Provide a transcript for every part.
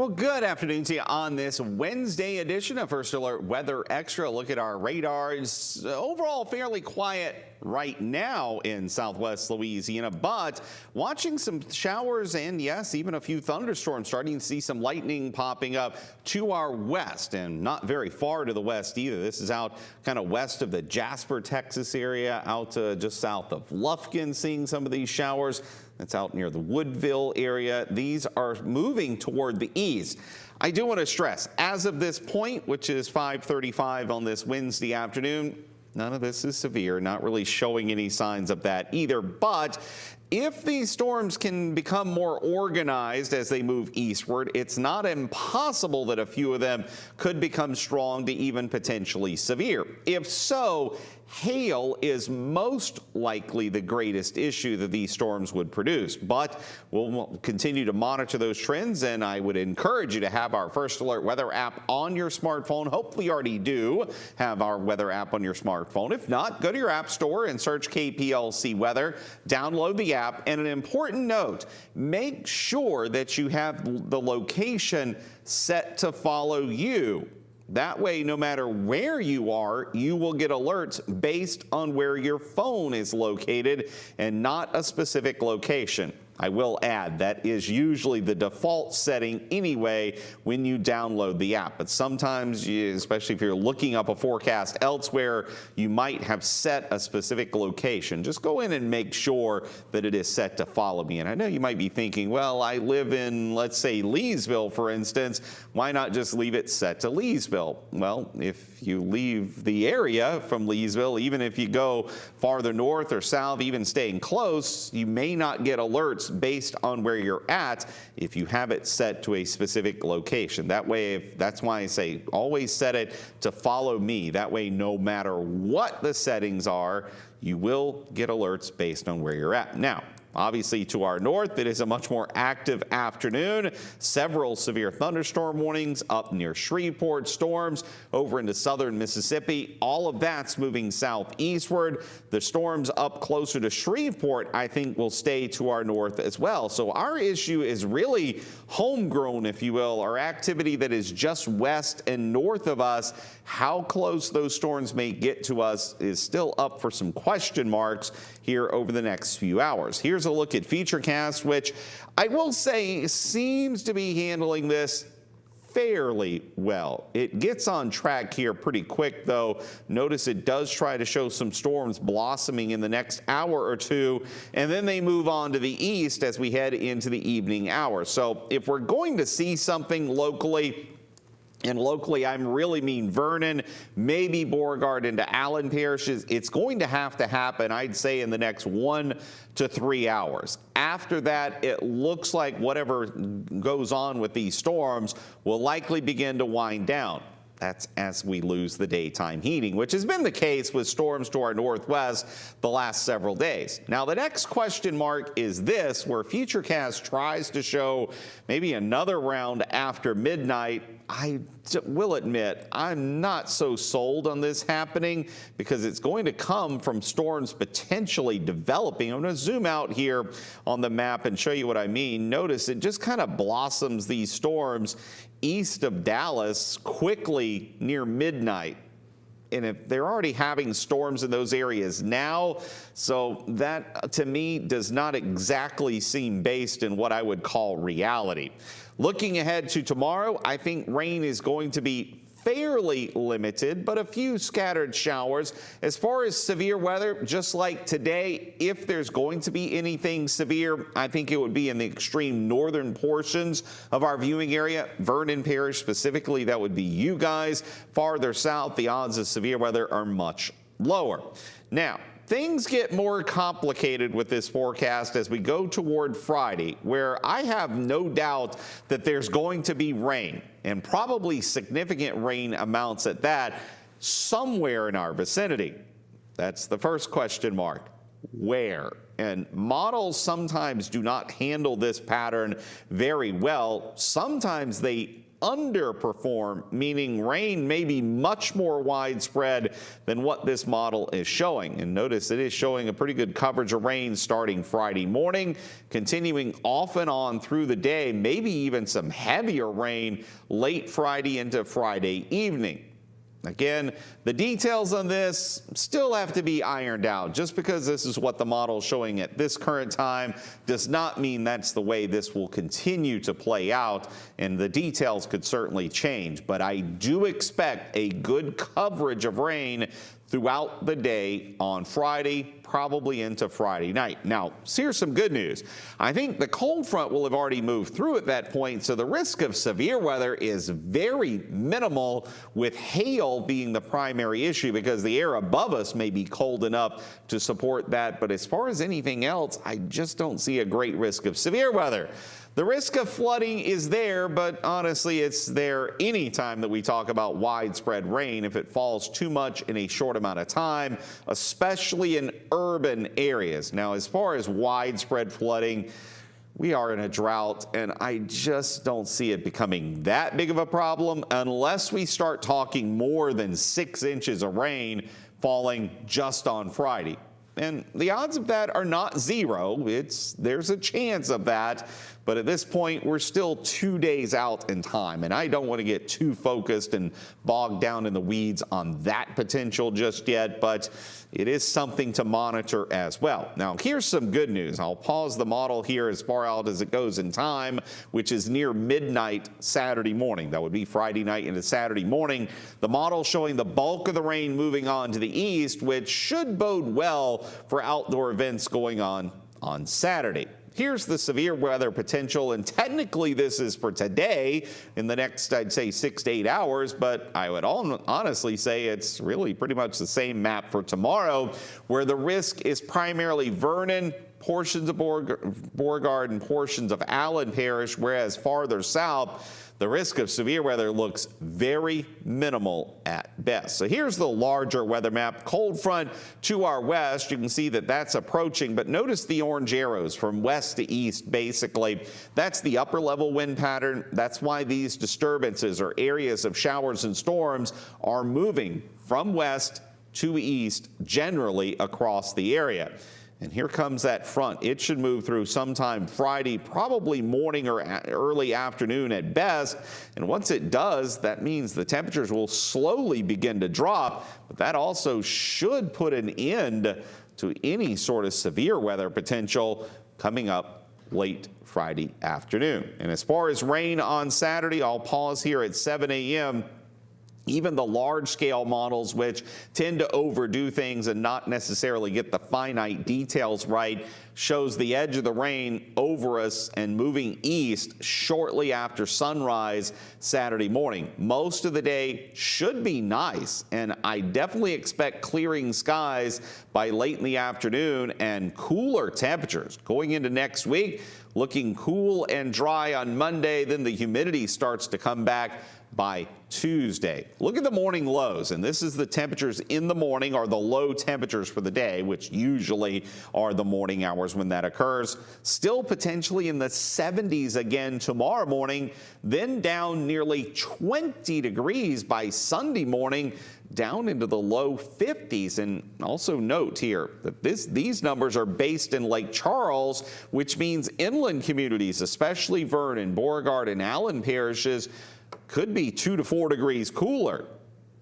Well, good afternoon to you on this Wednesday edition of First Alert Weather Extra. Look at our radars. Overall, fairly quiet right now in southwest Louisiana, but watching some showers and, yes, even a few thunderstorms. Starting to see some lightning popping up to our west, and not very far to the west either. This is out kind of west of the Jasper, Texas area, out just south of Lufkin, seeing some of these showers. That's out near the Woodville area. These are moving toward the east. I do want to stress, as of this point, which is 5:35 on this Wednesday afternoon, none of this is severe, not really showing any signs of that either. But if these storms can become more organized as they move eastward, it's not impossible that a few of them could become strong to even potentially severe. If so, hail is most likely the greatest issue that these storms would produce, but we'll continue to monitor those trends, and I would encourage you to have our First Alert weather app on your smartphone. Hopefully you already do have our weather app on your smartphone. If not, go to your app store and search KPLC Weather, download the app, and an important note, make sure that you have the location set to follow you. That way, no matter where you are, you will get alerts based on where your phone is located and not a specific location. I will add that is usually the default setting anyway when you download the app. But sometimes, especially if you're looking up a forecast elsewhere, you might have set a specific location. Just go in and make sure that it is set to follow me. And I know you might be thinking, well, I live in, let's say, Leesville, for instance. Why not just leave it set to Leesville? Well, if you leave the area from Leesville, even if you go farther north or south, even staying close, you may not get alerts based on where you're at if you have it set to a specific location. That way, that's why I say always set it to follow me. That way, no matter what the settings are, you will get alerts based on where you're at. Now, obviously, to our north, it is a much more active afternoon. Several severe thunderstorm warnings up near Shreveport, storms over into southern Mississippi. All of that's moving southeastward. The storms up closer to Shreveport, I think, will stay to our north as well. So our issue is really homegrown, if you will, our activity that is just west and north of us. How close those storms may get to us is still up for some question marks here over the next few hours. Here's a look at Futurecast, which I will say seems to be handling this fairly well. It gets on track here pretty quick, though. Notice it does try to show some storms blossoming in the next hour or two, and then they move on to the east as we head into the evening hours. So if we're going to see something locally, and locally, I really mean Vernon, maybe Beauregard into Allen parishes, it's going to happen, I'd say, in the next 1 to 3 hours. After that, it looks like whatever goes on with these storms will likely begin to wind down. That's as we lose the daytime heating, which has been the case with storms to our northwest the last several days. Now, the next question mark is this, where Futurecast tries to show maybe another round after midnight. I will admit, I'm not so sold on this happening because it's going to come from storms potentially developing. I'm going to zoom out here on the map and show you what I mean. Notice it just kind of blossoms these storms east of Dallas quickly near midnight. And if they're already having storms in those areas now, so that to me does not exactly seem based in what I would call reality. Looking ahead to tomorrow, I think rain is going to be fairly limited, but a few scattered showers. As far as severe weather, just like today, if there's going to be anything severe, I think it would be in the extreme northern portions of our viewing area. Vernon Parish specifically, that would be you guys. Farther south, the odds of severe weather are much lower. Now, things get more complicated with this forecast as we go toward Friday, where I have no doubt that there's going to be rain, and probably significant rain amounts at that, somewhere in our vicinity. That's the first question mark. Where? And models sometimes do not handle this pattern very well. Sometimes they underperform, meaning rain may be much more widespread than what this model is showing. And notice it is showing a pretty good coverage of rain starting Friday morning, continuing off and on through the day, maybe even some heavier rain late Friday into Friday evening. Again, the details on this still have to be ironed out. Just because this is what the model is showing at this current time does not mean that's the way this will continue to play out, and the details could certainly change. But I do expect a good coverage of rain throughout the day on Friday, probably into Friday night. Now, here's some good news. I think the cold front will have already moved through at that point, so the risk of severe weather is very minimal, with hail being the primary issue because the air above us may be cold enough to support that. But as far as anything else, I just don't see a great risk of severe weather. The risk of flooding is there, but honestly, it's there anytime that we talk about widespread rain if it falls too much in a short amount of time, especially in urban areas. Now, as far as widespread flooding, we are in a drought, and I just don't see it becoming that big of a problem unless we start talking more than 6 inches of rain falling just on Friday. And the odds of that are not zero. There's a chance of that. But at this point, we're still 2 days out in time, and I don't want to get too focused and bogged down in the weeds on that potential just yet, but it is something to monitor as well. Now, here's some good news. I'll pause the model here as far out as it goes in time, which is near midnight Saturday morning. That would be Friday night into Saturday morning. The model showing the bulk of the rain moving on to the east, which should bode well for outdoor events going on Saturday. Here's the severe weather potential, and technically this is for today in the next, I'd say, 6 to 8 hours, but I would honestly say it's really pretty much the same map for tomorrow, where the risk is primarily Vernon, portions of Beauregard, and portions of Allen Parish, whereas farther south, the risk of severe weather looks very minimal at best. So here's the larger weather map. Cold front to our west. You can see that that's approaching, but notice the orange arrows from west to east, basically. That's the upper level wind pattern. That's why these disturbances or areas of showers and storms are moving from west to east generally across the area. And here comes that front. It should move through sometime Friday, probably morning or early afternoon at best. And once it does, that means the temperatures will slowly begin to drop. But that also should put an end to any sort of severe weather potential coming up late Friday afternoon. And as far as rain on Saturday, I'll pause here at 7 a.m. Even the large-scale models, which tend to overdo things and not necessarily get the finite details right, shows the edge of the rain over us and moving east shortly after sunrise Saturday morning. Most of the day should be nice, and I definitely expect clearing skies by late in the afternoon and cooler temperatures going into next week. Looking cool and dry on Monday, then the humidity starts to come back by Tuesday. Look at the morning lows, and this is the temperatures in the morning, or the low temperatures for the day, which usually are the morning hours when that occurs. Still potentially in the 70s again tomorrow morning, then down nearly 20 degrees by Sunday morning, down into the low 50s. And also note here that these numbers are based in Lake Charles, which means inland communities, especially Vernon, Beauregard, and Allen parishes, could be 2 to 4 degrees cooler,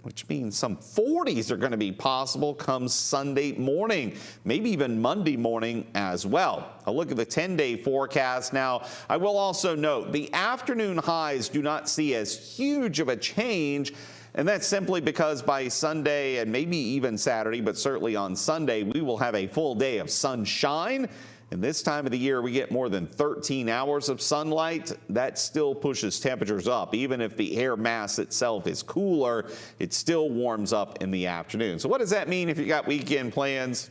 which means some 40s are going to be possible come Sunday morning, maybe even Monday morning as well. A look at the 10-day forecast now. I will also note the afternoon highs do not see as huge of a change, and that's simply because by Sunday and maybe even Saturday, but certainly on Sunday, we will have a full day of sunshine. And this time of the year, we get more than 13 hours of sunlight. That still pushes temperatures up. Even if the air mass itself is cooler, it still warms up in the afternoon. So what does that mean if you got weekend plans?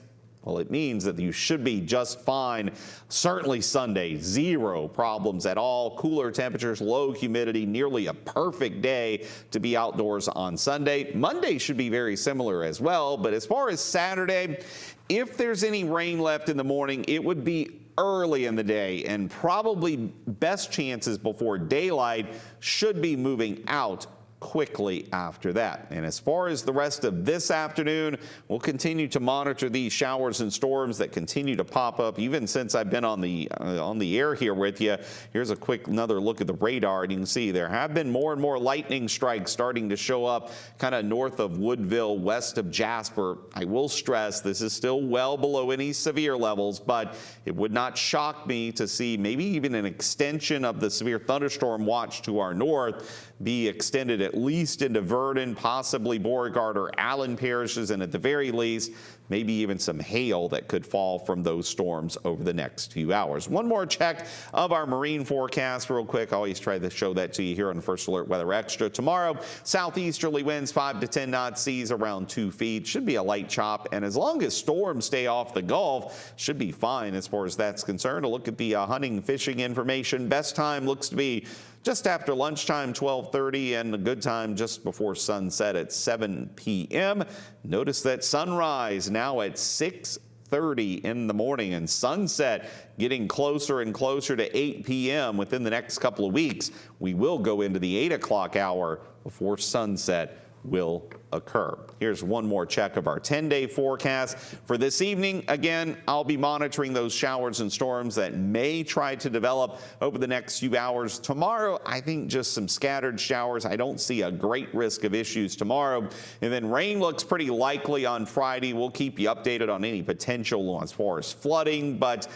Well, it means that you should be just fine. Certainly Sunday, zero problems at all. Cooler temperatures, low humidity, nearly a perfect day to be outdoors on Sunday. Monday should be very similar as well. But as far as Saturday, if there's any rain left in the morning, it would be early in the day, and probably best chances before daylight should be moving out quickly after that. And as far as the rest of this afternoon, we'll continue to monitor these showers and storms that continue to pop up even since I've been on the air here with you. Here's a quick another look at the radar, and you can see there have been more and more lightning strikes starting to show up kind of north of Woodville, west of Jasper. I will stress this is still well below any severe levels, but it would not shock me to see maybe even an extension of the severe thunderstorm watch to our north be extended at least into Vernon, possibly Beauregard or Allen parishes, and at the very least, maybe even some hail that could fall from those storms over the next few hours. One more check of our marine forecast real quick. I always try to show that to you here on First Alert Weather Extra. Tomorrow, southeasterly winds 5 to 10 knots, seas around 2 feet. Should be a light chop, and as long as storms stay off the Gulf, should be fine as far as that's concerned. A look at the hunting fishing information. Best time looks to be just after lunchtime, 12:30, and a good time just before sunset at 7 p.m. Notice that sunrise now at 6:30 in the morning, and sunset getting closer and closer to 8 p.m. within the next couple of weeks. We will go into the 8 o'clock hour before sunset will occur. Here's one more check of our 10-day forecast for this evening. Again, I'll be monitoring those showers and storms that may try to develop over the next few hours. Tomorrow, I think just some scattered showers. I don't see a great risk of issues tomorrow. And then rain looks pretty likely on Friday. We'll keep you updated on any potential as far as flooding, but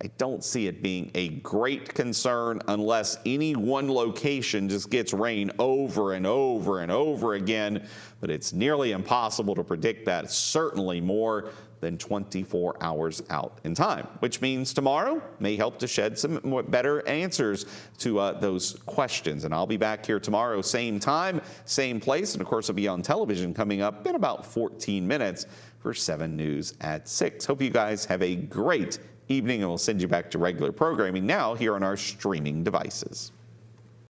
I don't see it being a great concern unless any one location just gets rain over and over and over again. But it's nearly impossible to predict that, certainly more than 24 hours out in time, which means tomorrow may help to shed some more better answers to those questions. And I'll be back here tomorrow, same time, same place. And of course, I'll be on television coming up in about 14 minutes for 7 News at 6. Hope you guys have a great evening, and we'll send you back to regular programming now here on our streaming devices.